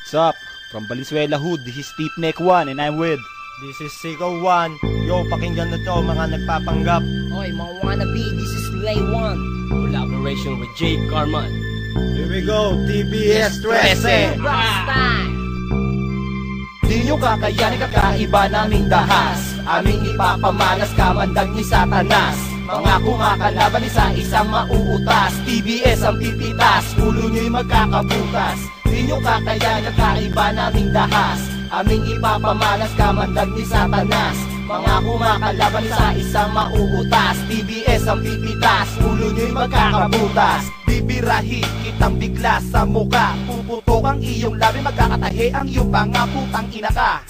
What's up? From Valenzuela Hood, this is Steep Neck 1 and I'm with... This is Sigaw 1. Yo, pakinggan na to mga nagpapanggap. Oy, mga wannabe, this is Lay 1. Collaboration with Jake Carman. Here we go, TBS 13. Rockstar! Di nyo kakayanin kakaiba naming dahas. Aming ipapamalas kamandag ni Satanas. Mga kumakalaban isa-isang mauutas. TBS ang pipitas, ulo nyo'y magkakabutas. Di nyo kakayanin kakaiba naming dahas. Aming ipapamalas kamandag ni Satanas. Mga kumakalaban isa-isang mauutas. TBS ang pipitas, ulo nyo'y magkakabutas. Bibirahin kitang bigla sa muka. Puputok ang iyong labi, magkakatahe ang iyong mga putang ina ka.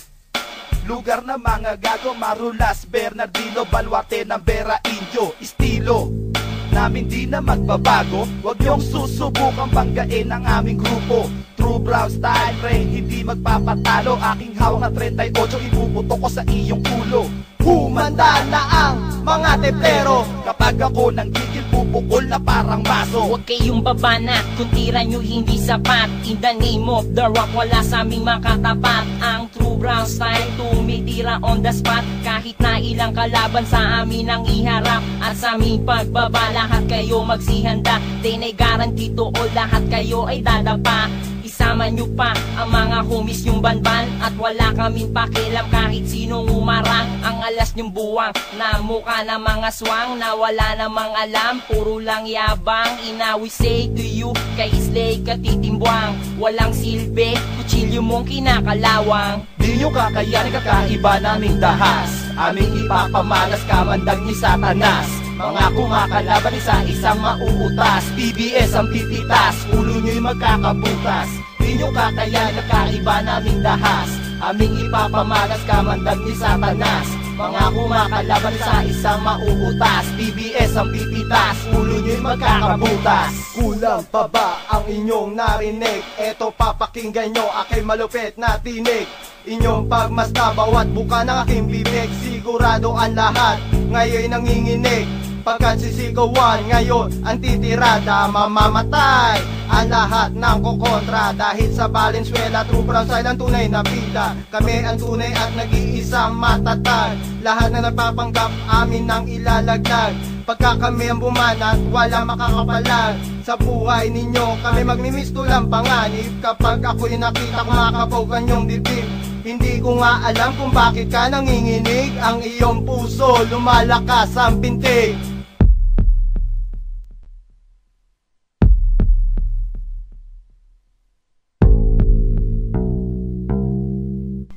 Lugar ng mga gago, Marulas, Bernardino, Baluarte ng Vera Indio. Estilo namin di na magbabago. Huwag niyong susubukang banggain ang aming grupo. True brown style, pre, hindi magpapatalo. Aking hawak na 38, ipuputok ko sa iyong ulo. Humanda na ang mga teplero. Kapag ako nang gigil, pupukol na parang baso. Huwag kayong babana kung tira nyo hindi sapat. In the name of the rock, wala sa aming makatapat. Ang true brown style, tumitira on the spot. Kahit na ilang kalaban sa amin ang iharap. At sa aming pagbaba, lahat kayo magsihanda. Then ay guarantee to all, lahat kayo ay dadapa. Isama nyo pa ang mga homies nyong banban. At wala kaming pakialam kahit sinong umarang. Ang alas nyong buwang na mukha ng mga swang na wala namang alam, puro lang yabang. Inawi say to you, kay Islay katitimbwang. Walang silbi, kutsilyo mong kinakalawang. Di nyo kakayanin kakaiba naming dahas. Aming ipapamalas kamandag ni Satanas. Mga kumakalaban isa-isang mauutas. TBS ang pipitas, ulo nyo'y magkakabutas. Di nyo kakayanin kakaiba naming dahas. Aming ipapamalas kamandag ni Satanas. Mga kumakalaban isa-isang mauutas. TBS ang pipitas, ulo nyo'y magkakabutas. Kulang pa ba ang inyong narinig? Eto papakinggan nyo aking malupit na tinig. Inyong pagmasta bawat buka ng aking bibig. Sigurado ang lahat ngayon nanginginig. Pagkat sisigawan ngayon ang titirada, mamamatay ang lahat ng kukontra. Dahil sa Valenzuela, true brown style ang tunay na bida. Kami ang tunay at nag-iisang matatag. Lahat na nagpapanggap amin nang ilalaglag. Pagka kami ang bumanat, wala makakapalag. Sa buhay ninyo, kami magmimisto lang panganib. Kapag ako'y nakita, kumakabaw kanyong dibdib. Hindi ko nga alam kung bakit ka nanginginig. Ang iyong puso, lumalakas ang pintig.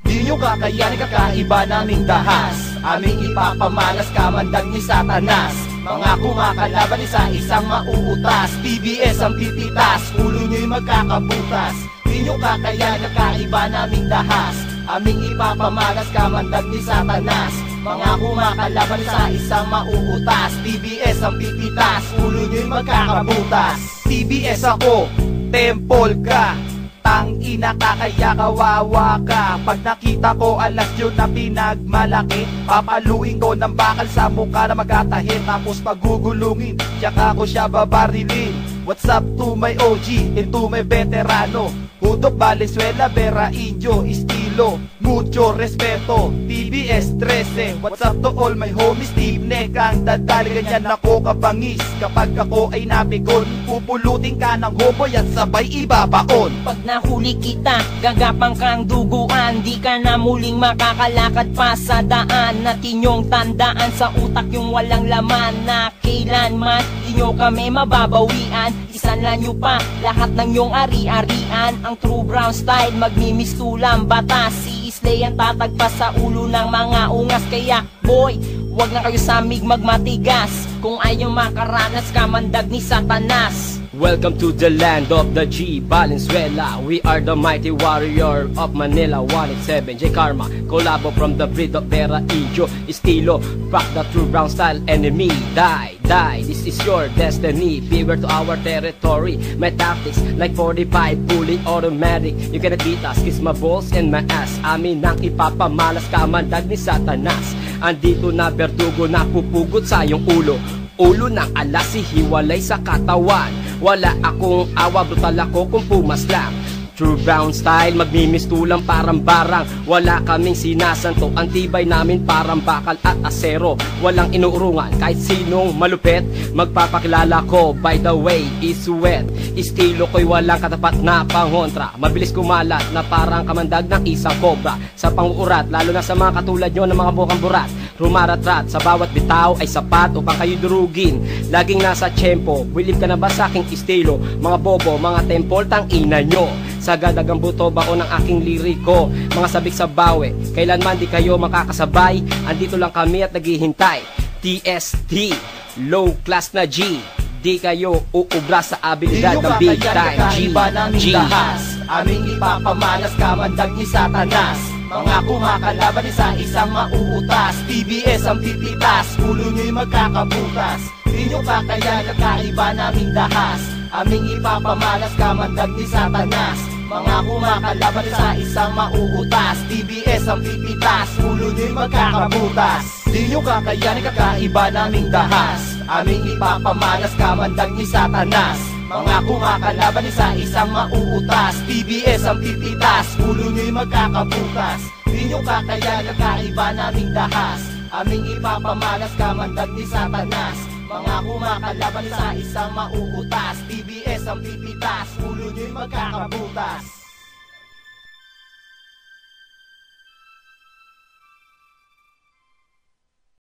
Di nyo kakayanin kakaiba naming dahas. Aming ipapamalas kamandag ni Satanas. Mga kumakalaban isa-isang mauutas. TBS ang pipitas, ulo nyo'y magkakabutas. Di nyo kakayanin kakaiba naming dahas. Aming ipapamalas kamandag ni Satanas. Mga kumakalaban isa-isang mauutas. TBS ang pipitas, ulo nyo'y magkakabutas. TBS ako, temple ka. Tang ina ka kaya kawawa ka. Pag nakita ko alas yun na pinagmalaki, papaluin ko ng bakal sa mukha na magatahin. Tapos pagugulungin, tsaka ko siya babarilin. What's up to my OG and to my veterano? Hudok, Valenzuela, Vera Indio, estilo, mucho respeto. TBS 13, what's up to all my homies? Steep Neck ang dadali, ganyan ako kabangis. Kapag ako ay napigon, pupulutin ka ng hoboy at sabay ibabaon. Pag nahuli kita, gagapang kang duguan. Di ka na muling makakalakad pa sa daan. Natin yung tandaan sa utak yung walang laman. Na kailanman, di nyo kami mababawian. Isanlan nyo pa lahat ng yung ari-arian. Ang true brown style, magmimistulang batas. Si Islay ang tatagpas sa ulo ng mga ungas. Kaya boy, wag na kayo samig magmatigas. Kung ayaw makaranas, kamandag ni Satanas. Welcome to the land of the G, Valenzuela. We are the mighty warrior of Manila. 187 J Karma, collabo from the breed of Vera Indio. Estilo, rock the true brown style enemy. Die, die, this is your destiny. Beware to our territory. My tactics like 45, fully automatic. You cannot beat us, kiss my balls and my ass. Amin ang ipapamalas, kamandag ni Satanas. Andito na berdugo na pupugot sa iyong ulo. Ulo ng alas, hiwalay sa katawan. Wala akong awa, brutal ako kung pumaslang. True brown style, magmimistulang parang barang. Wala kaming sinasanto, ang tibay namin parang bakal at asero. Walang inuurungan kahit sinong malupit. Magpapakilala ko, by the way, is wet. Estilo ko'y walang katapat na pangontra. Mabilis kumalat na parang kamandag ng isang kobra. Sa panguurat, lalo na sa mga katulad nyo ng mga bukang burat. Rumaratrat sa bawat bitaw ay sapat upang kayo durugin. Laging nasa tiyempo, believe ka na ba sa aking estilo? Mga bobo, mga tempol, tang ina nyo. Sagad ang buto bao ng aking liriko. Mga sabik sa bawi, kailanman di kayo makakasabay. Andito lang kami at naghihintay. TST, low class na G. Di kayo uubra sa abilidad ng big time G. Aming ipapamalas kamandag ni Satanas. Mga kumakalaban sa isang mauutas. TBS ang pipitas, ulo nyo'y magkakabutas. Di nyo kakayan, kakaiba naming dahas. Aming ipapamalas kamandag ni Satanas. Mga kumakalaban sa isang mauutas. TBS ang pipitas, ulo nyo'y magkakabutas. Di nyo kakayan, kakaiba naming dahas. Aming ipapamalas kamandag ni Satanas. Mga kumakalaban sa isang mauutas. TBS ang pipitas, ulo nyo'y magkakabutas. Di nyo kakayan, kakaiba naming dahas. Aming ipapamalas kamandag ni Satanas. Mga kumakalaban sa isang mauutas. TBS ang pipitas, ulo nyo'y magkakabutas.